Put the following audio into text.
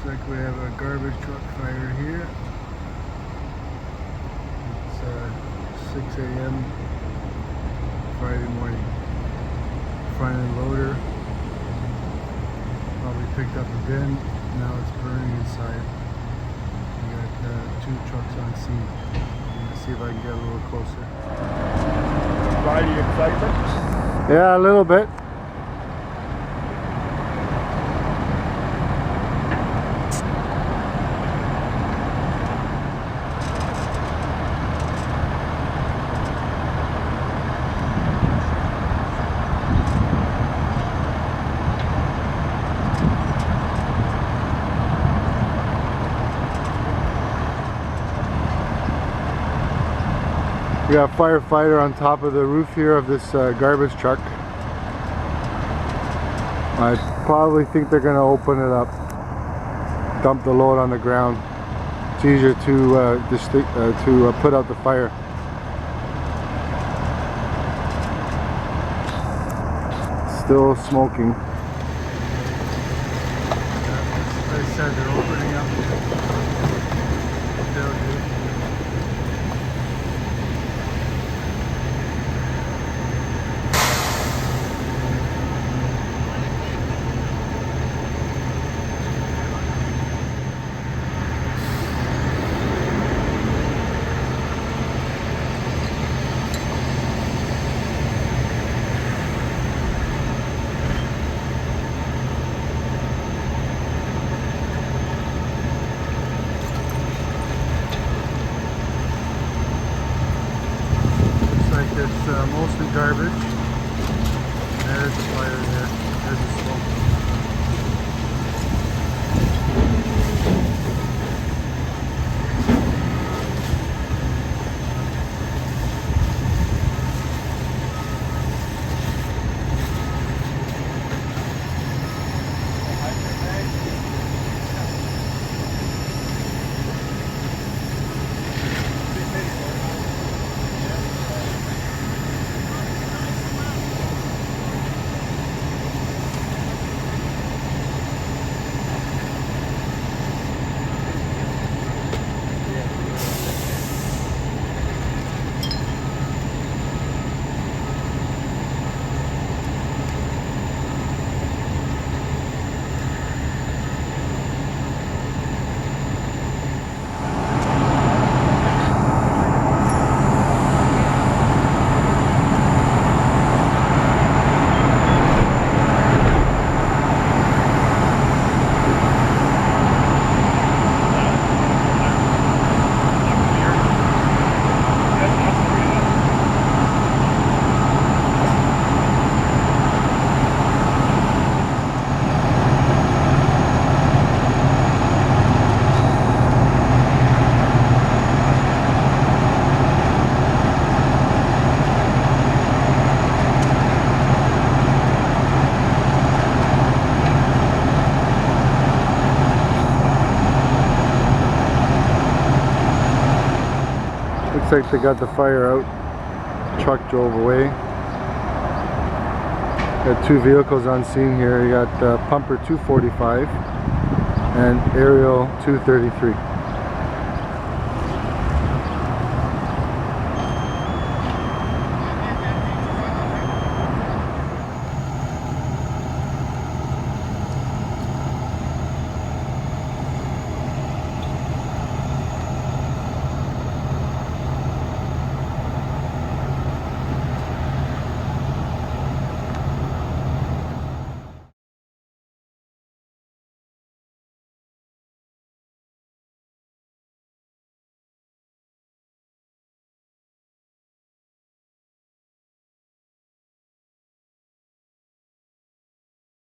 like we have a garbage truck fire here. It's 6 a.m. Friday morning. Front end loader probably picked up a bin. Now it's burning inside. We got 2 trucks on scene. I'm gonna see if I can get a little closer. Friday excitement? Yeah, a little bit. We got a firefighter on top of the roof here of this garbage truck. I probably think they're going to open it up, dump the load on the ground. It's easier to put out the fire. Still smoking. They said they're opening up. It's mostly garbage. There's the fire there. There's the smoke. Looks like they got the fire out. The truck drove away. Got 2 vehicles on scene here. You got Pumper 245 and Aerial 233.